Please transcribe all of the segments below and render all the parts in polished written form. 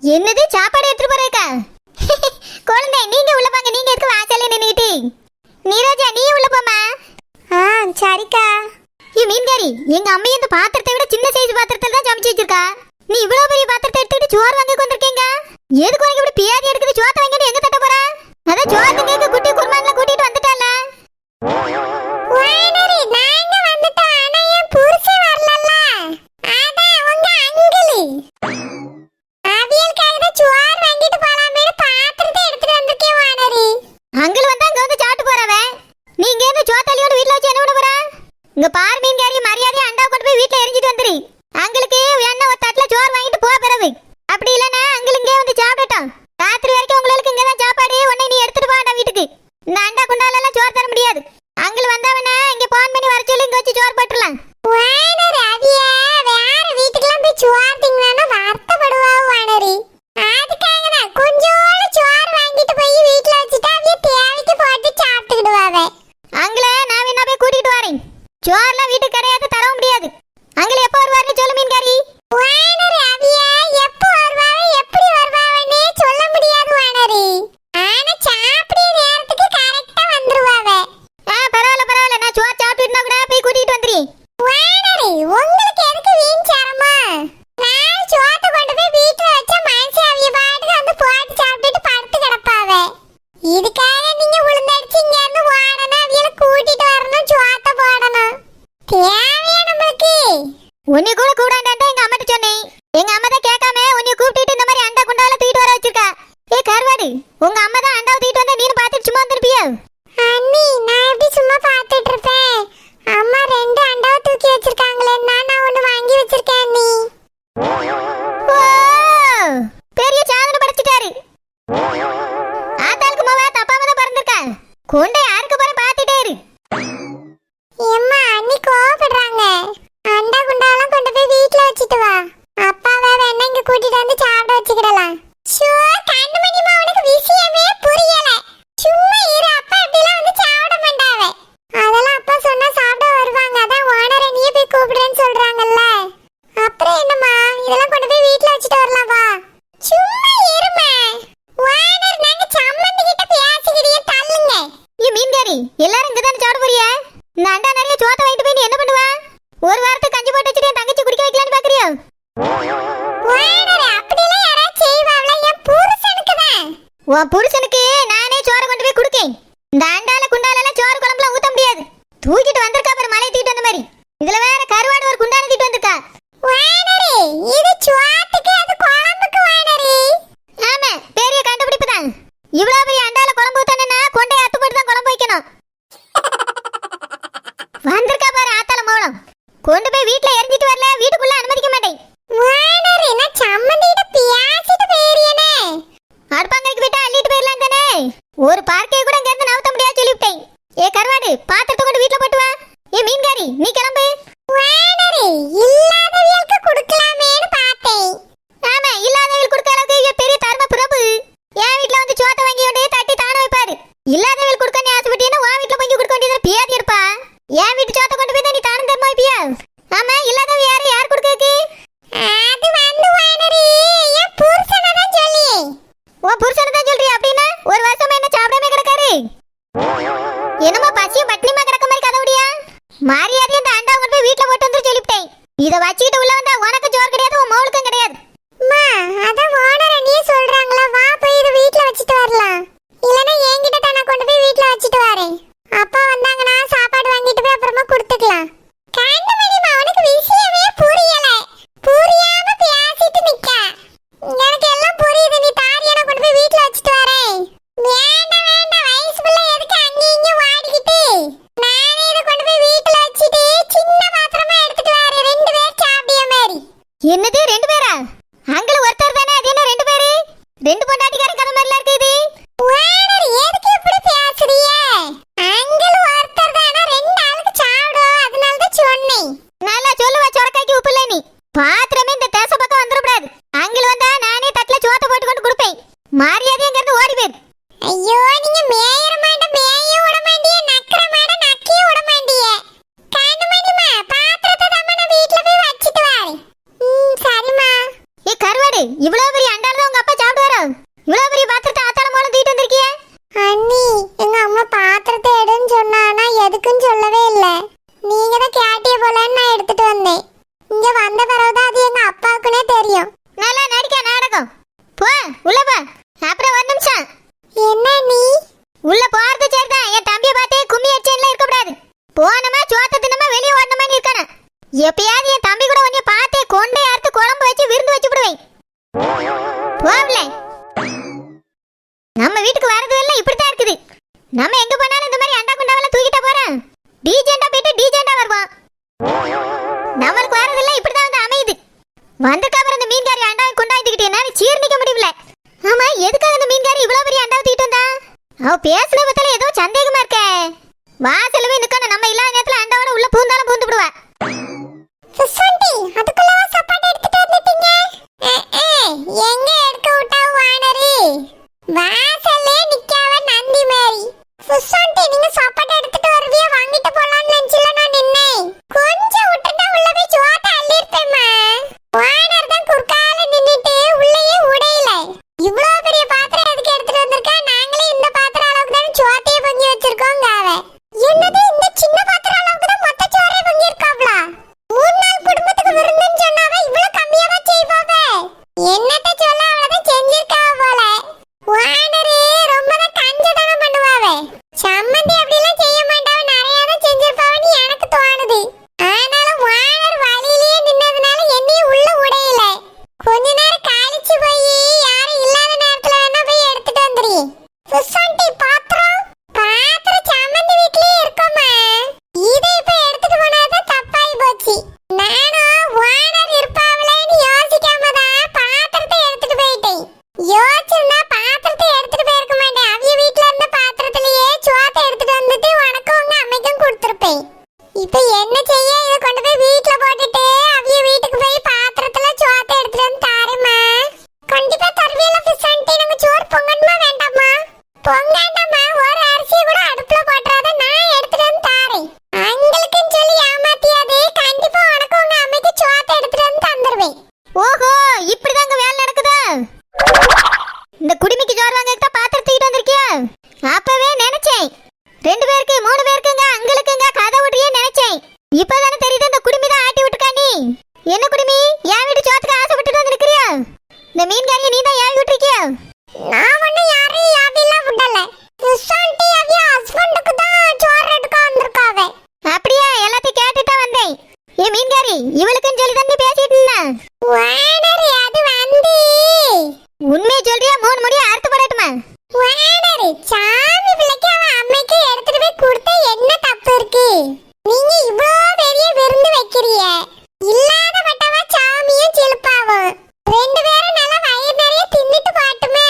என்னது சாப்பாடு எடுத்துட்டு போறேக்கா? குழந்தை நீங்க உள்ள வாங்க. நீங்க எதுக்கு வாசல்ல நின்னுட்டு? நீராஜா நீ உள்ள போமா. சரிக்கா. மீன்காரி, எங்க அம்மா இந்த பாத்திரத்தை விட சின்ன சைஸ் பாத்திரத்துல தான் சமைச்சு வச்சிருக்கா. நீ இவ்வளவு பெரிய பாத்திரத்தை எடுத்துட்டு சோறு வாங்க வந்திருக்கீங்க. எதுக்கு வாங்க இப்படி பியாதி எடுக்குது? சோத்தை வாங்கிட்டு எங்க தட்ட போறா? அதான் சோத்து கேக்க குட்டி குருமான்ல கூட்டிட்டு வந்துட்டால. வானரி நாங்க வந்துட்டோம். ஆனா என் புருஷன் வரலல்ல. அதான் உங்க அங்கிள் அவியல்காக தான் சோறு வாங்கிட்டு போலாமே பாத்திரத்தை எடுத்துட்டு வந்திருக்கேன் வானரி. அங்கிள் வந்தா அங்க வந்து சாப்பிட்டு போறவ. நீங்க இந்த சோத்தாலியோட வீட்ல வச்சு என்ன பண்ண போறா? இங்க பார் மீன்காரி, மரியாதையா அண்டா கொண்டு போய் வீட்ல எரிஞ்சிட்டு வந்துரு. அங்களுக்கு வேணா ஒரு தட்டுல சோறு வாங்கிட்டு போ பிறகு. அப்படி இல்லனா அங்கிள் இங்கே வந்து சாப்பிடட்டும். ராத்திரி வரைக்கும் உங்களுக்கு இங்க தான் சாப்பாடு. உன்னை நீ எடுத்துட்டு போடா வீட்டுக்கு. இந்த அண்டா குண்டால எல்லாம் சோறு தர முடியாது. அங்கிள் வந்தவனே இங்க போன் பண்ணி வர சொல்லி இங்க வச்சு சோறு போட்டுறலாம். வானரி அவிய வேற வீட்டுக்குலாம் போய் சோறு திங்கனா வருத்தப்படுவா வானரி. அதுக்காக தான் கொஞ்சோட சோறு வாங்கிட்டு போய் வீட்ல வச்சுட்டா அவிய தேவைக்கு போட்டு சாப்பிட்டுடுவாவே. அங்கிளே நான் வேணா போய் கூட்டிட்டு வரேன். சோறுலாம் வீட்டுக்கு கிடையாது, தர முடியாது. அங்கிள் எப்போ வருவாருன்னு சொல்லு மீன்காரி. வானரி அவிய எப்போ வருவாவே எப்படி வருவாவனே சொல்ல முடியாது வானரி. ஆனா சாப்பிடுற நேரத்துக்கு கரெக்ட்டா வந்துருவாவே. பரவாயில்ல பரவாயில்ல, நான் சோறு சாப்பிட்டுனா கூட போய் கூட்டிட்டு வந்துறேன். வானரி உங்களுக்கு எதுக்கு வீண் சரமா? நான் சோத்தை கொண்டு போய் வீட்ல வச்சா மனசு அவிய பாட்டுக்கு வந்து போட்டு சாப்பிட்டுட்டு படுத்து கிடப்பாவே. இதுக்காக நீங்க உளுந்தடிச்சு இங்க இருந்து ஓடணும், அவியல கூட்டிட்டு வரணும், சோத்தை போடணும். தேவையா நம்மளுக்கு? உன்னை கூட கூடாண்டான்டா எங்க அம்மாட்ட சொன்னேன். எங்க அம்மா தான் கேட்காம உன்னை கூப்பிட்டு இந்த மாதிரி அண்டா குண்டால தூக்கிட்டு வர வச்சிருக்கா. கருவாடு, உங்க அம்மா தான் அண்டாவை தூக்கிட்டு வந்தா நீனு பார்த்துட்டு சும்மா வந்துருப்பியா? அண்ணி நான் எப்படி சும்மா பார்த்துட்டு இருப்பேன்? அம்மா 2 அண்டாவை தூக்கி வச்சிருக்காங்களே, நான் ஒன்னு வாங்கி வச்சிருக்கேன் அண்ணி. ஓ, பெரிய சாதனை படைச்சிட்டாரு. ஆத்தாளுக்கு மவ தப்பாம தான் பறந்திருக்கா. கொண்டே யாருக்கு போற பாத்துட்டே இரு. எம்மா அண்ணி கோவப்படுறாங்க. அண்டா குண்டாலாம் கொண்டு போய் வீட்ல வச்சிட்டு வா. அப்பாவை வேணா இங்க கூட்டிட்டு வந்து சாப்பிட வச்சுக்கிடலாம். ஷோ கண்ணுமணிமா, உனக்கு விஷயமே புரியல. சும்மா இரு, அப்பா இப்படிலாம் வந்து சாப்பிட மாட்டாவே. அதெல்லாம் அப்பா சொன்னா சாப்பிட வருவாங்க. அதான் ஓனரை நீயே போய் கூப்பிடுறேன்னு சொல்றாங்கல்ல. அப்புறம் என்னம்மா, இதெல்லாம் கொண்டு போய் வீட்ல வச்சிட்டு வரலாம் வா. சும்மா இருமா. ஓனர் நாங்க சம்மந்தி கிட்ட பேசிக்கிட்டே தள்ளுங்க. மீன்காரி, எல்லாரும் இங்க தானே சாப்பிட போறியா? இந்த அண்டா நிறைய சோத்தை வாங்கிட்டு போய் நீ என்ன பண்ணுவா? ஒரு வாரத்துக்கு கஞ்சி போட்டு வச்சுட்டு என் தங்கச்சி குடிக்க வைக்கலான்னு பாக்குறியா? ஓனர் அப்படிலாம் யாராவது செய்வாங்களா? என் புருஷனுக்கு தான். உன் புருஷனுக்கு நானே சோறு கொண்டு போய் கொடுக்கேன். இந்த அண்டால குண்டால எல்லாம் சோறு குழம்புல ஊத்த முடியாது. தூக்கிட்டு வந்திருக்கா பாரு, மலை தூக்கிட்டு வந்த மாதிரி. இதுல வேற கருவாடு ஒரு குண்டான தூக்கிட்டு வந்திருக்கா. வானரி இது சோத்துக்கு, அது குழம்புக்கு வானரி. ஆமா, பெரிய கண்டுபிடிப்பு தான். இவ்வளவு பெரிய அண்டால குழம்பு ஊத்தணும்னா கொண்டே அத்து போட்டு தான் குழம்பு வைக்கணும். வந்திருக்கா பாரு ஆத்தால மோளம். கொண்டு போய் வீட்ல எரிஞ்சிட்டு வரல, வீட்டுக்குள்ள அனுமதிக்க மாட்டேன். வானரி நான் சம்மந்திட்ட பேசிட்டு போயிரியனே. அடுப்பாங்கரைக்கு விட்டா அள்ளிட்டு போயிடலாம் தானே. ஒரு பார்க்கே கூட இங்க இருந்து நவுத்த முடியாது சொல்லிவிட்டேன். கருவாடு, பாத்திரத்தை கொண்டு வீட்ல போட்டு வா. மீன்காரி நீ கிளம்பு. வானரி இல்லாதவங்களுக்கு கொடுக்கலாமேன்னு பார்த்தேன். ஆமா, இல்லாதவங்களுக்கு கொடுக்க அளவுக்கு இவ பெரிய தர்ம பிரபு. என் வீட்ல வந்து சோத்தை வாங்கி கொண்டு தட்டி தான வைப்பாரு. இல்லாதவங்களுக்கு கொடுக்க நீ ஆசைப்பட்டீங்கன்னா உன் வீட்ல போய் கொடுக்க வேண்டியது பியாதி இருப்பா. என் வீட்டு சோத்தை கொண்டு போய் தான் நீ தானம் தர்மம் வைப்பியா? ஆமா, இல்லாதவ யார் கொடுக்கறதுக்கு? அது வந்து வானரி என் புருஷனை தான் சொல்லி. உன் புருஷனை தான் சொல்றியா? அப்படின்னா ஒரு வருஷமா என்ன சாப்பிடாம கிடக்காரு? என்னமோ பசியும் பட்டினிமா கிடக்க மாதிரி கதவுடியா? மரியாதை இந்த அண்டா கொண்டு போய் வீட்ல போட்டு வந்து சொல்லிவிட்டேன். இத வச்சுக்கிட்டு உள்ள வந்தா உனக்கு சோறு கிடையாது, உன் மவுளுக்கும் கிடையாது. அம்மா அதான் ஓனர் நீ சொல்றாங்களா, வா போய் இத வீட்ல வச்சிட்டு வரலாம். இல்லனா என்கிட்ட தான் நான் கொண்டு போய் வீட்ல வச்சிட்டு வரேன். அப்பா வந்தாங்கன்னா சாப்பாடு வாங்கிட்டு போய் அப்புறமா கொடுத்துக்கலாம். கண்ணுமணிமா உனக்கு விஷயமே புரியல. புரியாம பேசிட்டு நிக்க. எனக்கு எல்லாம் புரியுது, நீ தாரியான கொண்டு போய் வீட்ல வச்சிட்டு வரேன். வேண்டாம் வேண்டாம், வயசு பிள்ளை எதுக்கு அங்க இங்க வாடிக்கிட்டு? நானே இத கொண்டு போய் வீட்ல வச்சிட்டு சின்ன பாத்திரமா எடுத்துட்டு வரேன், 2 பேர் சாப்பிடிய மாதிரி. என்னது 2 பேரா? அங்கள ஒருத்தர் தானே, அது என்ன 2 பேரு? 2 பொண்டாட்டிக்காரன் கதை மாதிரில இருக்கு இது. வானரி எதுக்கு இப்படி பேசுறிய? அங்கிள் ஒருத்தர் தானா, 2 ஆளுக்கு சாப்பிடும், அதனால தான் சொன்னேன். நல்லா சொல்லுவா, சொரக்காய்க்கு உப்பு இல்லை நீ. பாத்திரமே இந்த தேச பக்கம் வந்துடக்கூடாது. அங்கிள் வந்தா நானே தட்டுல சோத்தை போட்டு கொண்டு கொடுப்பேன். மரியாதை இங்க இருந்து ஓடி போயிரு. ஐயோ நீங்க மேயற மாட்ட மேய விட மாட்டியே, நக்கற மாட்ட நக்கிய விட மாட்டியே. கண்ணுமணிமா பாத்திரத்தை தான் நான் வீட்ல போய் வச்சிட்டு வரேன். சரிம்மா. கருவாடு, இவ்வளவு பெரிய அண்டால உங்க வச்சு விருந்து வச்சு விடுவேன். போவல நம்ம வீட்டுக்கு வரது எல்லாம் இப்படித்தான் இருக்குது. நம்ம எங்க போனாலும் இந்த மாதிரி அண்டா குண்டாவெல்லாம் தூக்கிட்டா போறோம். டிஜேண்டா போயிட்டு டிஜேண்டா வருவோம். நம்மளுக்கு வரதெல்லாம் இப்படிதான் வந்து அமையுது. வந்ததுக்கு அப்புறம் இந்த மீன்காரி அண்டாவை குண்டாயிட்டுக்கிட்டு என்னால சீர்ணிக்க முடியல. ஆமா, எதுக்காக இந்த மீன்காரி இவ்வளவு பெரிய அண்டாவை தூக்கிட்டு வந்தா? அவ பேசுன பத்தில ஏதோ சந்தேகமா இருக்கே. வாசல்ல நிக்கணும், நம்ம இல்லாத நேரத்துல அண்டாவோட உள்ள பூந்தாலும் பூந்து விடுவா. சுசந்தி, அதுக்குள்ளவா சாப்பாடு எடுத்துட்டு வந்துட்டீங்க? எங்க எடுக்க விட்டா வானரி? வாசல்லே நிக்காவ நந்தி மாதிரி. சுசந்தி, நீங்க சாப்பாடு எடுத்துட்டு வருவியா? வாங்கிட்டு போலாம்னு நினைச்சல நான் நின்னேன். கொஞ்சம் விட்டுட்டா உள்ள போய் சோத்த அள்ளிருப்பேம்மா. வானர் தான் குறுக்கால நின்னுட்டு உள்ளேயே உடையல. இவ்ளோ பெரிய பாத்திரம் எதுக்கு எடுத்துட்டு வந்திருக்கா? நாங்களே இந்த பாத்திரம் அளவுக்கு தான் சோத்தையே பொங்கி வச்சிருக்கோம் காவ. என்னது, இந்த சின்ன பாத்திரம் அளவுக்கு தான் மொத்த சோறே பொங்கி இருக்காவ்ளா? 3 நாள் குடும்பத்துக்கு விருந்துன்னு சொன்னாவ இவ்வளவு கம்மியாவா செய்வாவ? என்னத்த சொல்ல, அவளதான் செஞ்சிருக்காவ போல. வானரு ரொம்ப தான் கஞ்சதனம் பண்ணுவாவ. சம்மந்தி அப்படிலாம் செய்ய மாட்டாவ, நிறைய தான் செஞ்சிருப்பாவன்னு எனக்கு தோணுது. ஆனாலும் வானர் வழியிலேயே நின்னதுனால என்னையும் உள்ள உடையல. கொஞ்ச நேரம் காலிச்சு போய் யாரும் இல்லாத நேரத்துல வேணா போய் எடுத்துட்டு வந்துரு. சுசந்தி, பாத்திரம் சம்மந்தி வீட்லயே இருக்கோமா? இதை இப்ப எடுத்துட்டு போனாதான் தப்பாய் போச்சு. நானும் வானர் இருப்பாவளேன்னு யோசிக்காம தான் பாத்திரத்தை எடுத்துட்டு போயிட்டேன். யோசிச்சிருந்தா பாத்திரத்தை எடுத்துட்டு போயிருக்க மாட்டேன். அவிய வீட்ல இருந்த பாத்திரத்திலேயே சோத்தை எடுத்துட்டு வந்துட்டு உனக்கும் உங்க அம்மைக்கும் கொடுத்துருப்பேன். இப்ப என்ன செய்ய, இதை கொண்டு போய் வீட்ல போட்டுட்டு அவிய வீட்டுக்கு போய் பாத்திரத்துல சோத்தை எடுத்துட்டு வந்து தாரேம்மா. கண்டிப்பா தருவியல பிசன்ட்டி. நாங்க சோறு பொங்கணுமா வேண்டாமா? பொங்காண்டாமா, ஒரு அரிசியை கூட அடுப்புல போட்டுறாத, நான் எடுத்துட்டு வந்து தாரேன். அங்களுக்குன்னு சொல்லி ஏமாத்தியாதே, கண்டிப்பா உனக்கும் உங்க அம்மைக்கு சோத்தை எடுத்துட்டு வந்து தந்துருவேன். ஓஹோ, இப்படிதாங்க வேலை நடக்குதா? இந்த குடிமிக்கு ஜோர் வாங்கறதுக்கு தான் பாத்திரம் தூக்கிட்டு வந்திருக்கியா? அப்பவே நினைச்சேன் 2 பேருக்கு 3 பேருக்குங்க அங்களுக்குங்க கதை விட்டுறியே நினைச்சேன். இப்பதானே தெரியுது இந்த குடிமி தான் ஆட்டி விட்டுருக்கா. நீ என்ன குடிமி, என் வீட்டு சோத்துக்கு ஆசைப்பட்டுட்டு வந்து நிக்கிறியா? இந்த மீன்காரியை நீ தான் ஏவி விட்டுருக்கியா? நான் ஒண்ணு யாரையும் யாவிலாம் விடல. சுசந்தி அவிய ஹஸ்பண்டுக்கு தான் சோறு எடுக்க வந்திருக்காவே. அப்படியா? எல்லாத்தையும் கேட்டுட்டா வந்தேன். ஏ மீன்காரி, இவளுக்குன்னு சொல்லி தான் நீ பேசிட்டு இருந்தா. வானரி, அது வந்து உண்மையை சொல்றியா? 3 முடிய அறுத்து போடட்டுமா? வானரி, சாமி பிள்ளைக்கு அவன் அம்மைக்கு எடுத்துட்டு போய் கொடுத்தா என்ன தப்பு இருக்கு? நீங்க இவ்ளோ பெரிய விருந்து வைக்கிறீங்க. இல்லாத பட்டவா சாமியும் சிலுப்பாவும் 2 பேரும் நல்லா வயிறு நிறைய தின்னுட்டு பாட்டுமே.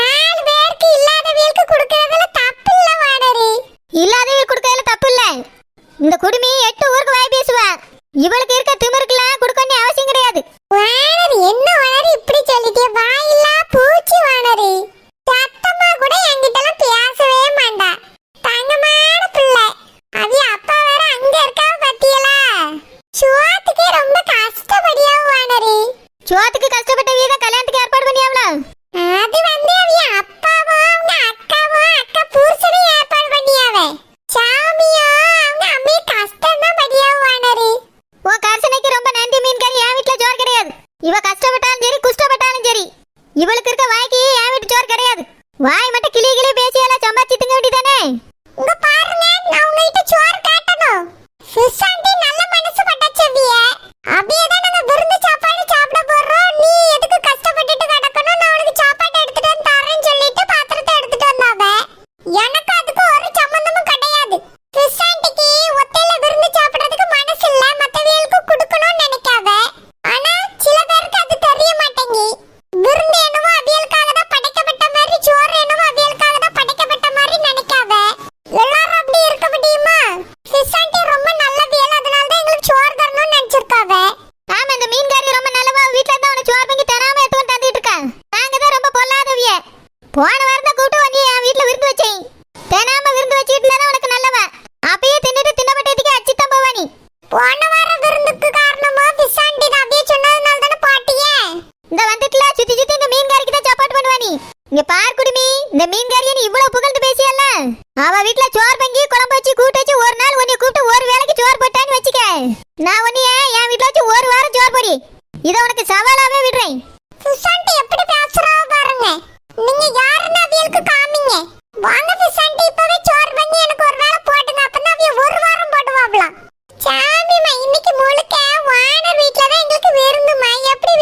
4 பேருக்கு இல்லாதவங்களுக்கு கொடுக்கறதுல தப்பு இல்ல வானரி. இல்லாதவங்க கொடுக்கறதுல தப்பு இல்ல. இந்த குடுமி 8 ஊருக்கு வாய் பேசுவா. இவளுக்கு இருக்க திமிருக்குலாம் கொடுக்கணும் அவசியம் கிடையாது. வானரி, என்ன வானரி இப்படி சொல்லிட்டே? வாயில்லா பூச்சி வானரி. சத்தமா கூட என்கிட்டலாம் பேசவே மாட்டா. தங்கமான பிள்ளை. அவிய அப்பா வேற அங்க இருக்காவ பத்தியலா? சோத்துக்கே ரொம்ப கஷ்டப்படியா வானரி. சோத்துக்கு கஷ்டப்பட்ட வீர கல்யாணத்துக்கு ஏற்பாடு பண்ணியாவளா? அது வந்து அவிய அப்பாவும் அவங்க அக்காவும் அக்கா புருஷனும் ஏற்பாடு பண்ணியாவே. சாமியோ அவங்க அம்மையை கஷ்டம் தான் படியாவ வானரி. உன் கர்சனைக்கு ரொம்ப நன்றி மீன்காரி. என் வீட்டுல ஜோர் கிடையாது. இவ கஷ்டப்பட்டாலும் சரி குஷ்டப்பட்டாலும் சரி, இவளுக்கு இருக்க வாய்க்கு என் வீட்டு ஜோர் கிடையாது. வாய் மட்டும் கிளி கிளி பேசியால சம்பாதிச்சு திங்க வேண்டியதானே? உங்க பாருங்க, நான் உங்ககிட்ட சோறு காட்டணும். சுசந்தி நல்ல மனசு பட்டச்சவிய. அப்படியே தான் நாங்க விருந்து சாப்பாடு சாப்பிட போறோம். நீ எதுக்கு கஷ்டப்பட்டுட்டு கிடக்கணும்? நான் உனக்கு சாப்பாடு எடுத்துட்டு வந்து தரேன்னு சொல்லிட்டு பாத்திரத்தை எடுத்துட்டு வந்தாவ. எனக்கு அதுக்கு ஒரு சம்பந்தமும் கிடையாது. சுசந்திக்கு ஒத்தையில விருந்து சாப்பிடுறதுக்கு மனசு இல்ல, மத்தவங்களுக்கு கொடுக்கணும்னு நினைக்காவ. ஆனா சில பேருக்கு அது தெரிய மாட்டேங்கி. விருந்து என்னவோ அவியலுக்காக தான் படைக்கப்பட்ட மாதிரி, சோறு என்னவோ அவியலுக்காக தான் படைக்கப்பட்ட மாதிரி நினைக்காவ. எல்லாரும் அப்படி இருக்க முடியுமா? சுசந்தி ரொம்ப நல்லவியல், அதனால தான் எங்களுக்கு சோறு தரணும்னு நினைச்சிருக்காவ. ஆமா, இந்த மீன்காரி ரொம்ப நல்லவா. வீட்டுல தான் உனக்கு சோறு வாங்கி தராம எடுத்து தந்துட்டு இருக்கா. நாங்க தான் ரொம்ப பொல்லாதவிய. போன வாரம் தான் கூட்டு வந்து என் வீட்டுல விருந்து வச்சேன். தெனாம விருந்து வச்சுட்டு இருந்தா உனக்கு நல்லவா. அப்பயே தின்னுட்டு தின்னப்பட்டதுக்கு அச்சித்தான் போவா நீ. போன வாரம் விருந்துக்கு காரணமா சுசந்தி தான் அப்படியே சொன்னதுனால தானே பாட்டியே. இந்த வந்துட்டுல சுத்தி சுத்தி இந்த மீன்காரிக்கு தான் சப்போர்ட் பண்ணுவா நீ. இங்க பார் குடிமி, இந்த மீன்காரியை நீ இவ்வளவு புகழ்ந்து பேசியல்ல. அவ வீட்டுல சோறு வாங்கி குழம்பு வச்சு கூட்டு வச்சு ஒரு நாள் உன்னை கூப்பிட்டு ஒரு வேளைக்கு சோறு போட்டான்னு வச்சுக்க. நான் உன்னைய என் வீட்டுல வச்சு ஒரு வாரம் சோறு போடி. இதை உனக்கு சவாலாவே விடுறேன். சுசந்தி எப்படி பேசுறா பாருங்க. நீங்க யாருன்னு அவியலுக்கு காமிங்க. வாங்க சுசந்தி, இப்பவே சோறு பண்ணி எனக்கு ஒரு வேளை போடுங்க. அப்பதான் அவிய ஒரு வாரம் போடுவாங்களாம். சாமிமா, இன்னைக்கு முழுக்க வானர் வீட்டுல தான் எங்களுக்கு விருந்துமா. எப்படி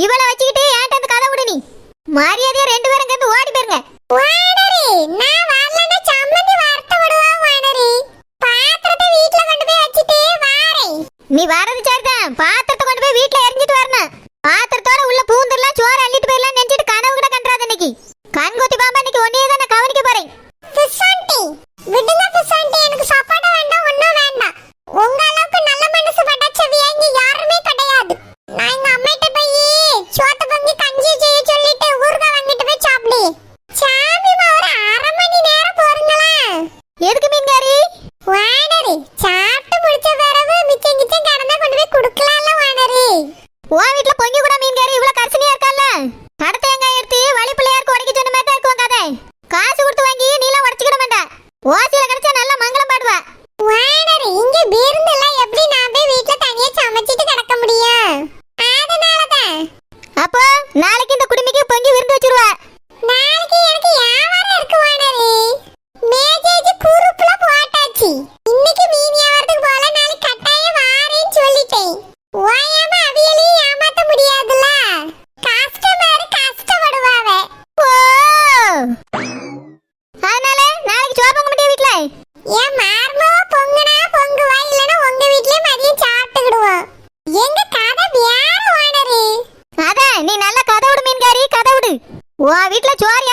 இவளை வச்சுக்கிட்டு ஏன்ட்ட அந்த கதை விடு நீ. மரியாதையா 2 பேரும் இங்க ஓடி போயிருங்க. வாடரி நான் வரலன்னா சம்மந்தி வார்த்தை விடுவா வாடரி. பாத்திரத்தை வீட்ல கொண்டு போய் வச்சிட்டு வாரேன். நீ வரது சரிதான். பாத்திரத்தை கொண்டு போய் வீட்ல எரிஞ்சிட்டு வரணும். பாத்திரத்தோட உள்ள பூந்துடலாம், சோறு அள்ளிட்டு போயிடலாம் நினைச்சிட்டு கனவு கூட கண்டாத இன்னைக்கு. கண்கூத்தி பாம்பா இன்னைக்கு ஒன்னே தான் நான் கவனிக்க போறேன். பிசாண்டி விடுங்க பிசாண்டி, எனக்கு சாப்பாடு வேண்டாம் ஒண்ணும் வேண்டாம். உங்க அளவுக்கு நல்ல மனசு படைச்சவியா இங்க யாருமே கிடையாது. நான் எங்க அம்மிட்ட போய் சோத்து பொங்கி கஞ்சி செய்ய சொல்லிட்டு ஊறுகாய் வாங்கிட்டு போய் சாப்பிடு. சாமிமா ஒரு 1/2 மணி நேரம் போறீங்களா? எதுக்கு மீன்காரி? வாடரி சாப்பிட்டு முடிச்ச பிறகு மிச்சம் கிச்சம் கடந்தா கொண்டு போய் குடுக்கலாம்ல வாடரி. உன் வீட்ல பொங்கி கூட மீன்காரி இவ்வளவு கரிசனையா இருக்கல்ல. கடை தேங்காய் எடுத்து வழி பிள்ளையாருக்கு உடைக்க சொன்ன மாதிரி தான் இருக்கும் கதை. காசு கொடுத்து வாங்கி நீலாம் உடைச்சிக்கிட மாட்டேன். ஓசியில கிடைச்சா நல்லா மங்களம் பாடுவா. வாடரி இங்க விருந்துல எப்படி நான் போய் வீட்ல தனியா சமைச்சிட்டு கிடக்க முடியும்? அதனாலதான். அப்போ நாளைக்கு இந்த குடுமிக்கு பொங்கி விருந்து வச்சிருவா. நாளைக்கு எனக்கு வியாபாரம் இருக்கு வாடரி. மேஜேஜ் குரூப்ல போட்டாச்சு. இன்னைக்கு மீன் வியாபாரத்துக்கு போல நாளைக்கு கட்டாயம் வாரேன்னு சொல்லிட்டேன். ஓயாம அவியலையும் ஏமாத்த முடியாதுல்ல. கஸ்டமர் கஷ்டப்படுவாவ. ஓ, அதனால நாளைக்கு சோறு பொங்க மாட்டியா வீட்ல? என் மார்மவ பொங்குனா பொங்குவா, இல்லனா உங்க வீட்லயே மதியம் சாப்பிட்டுக்கிடுவோம். எங்க கதை வேற வாடரி. அதான் நீ நல்ல கதை விடு மீன்காரி, கதை விடு. உன் வீட்ல சோறு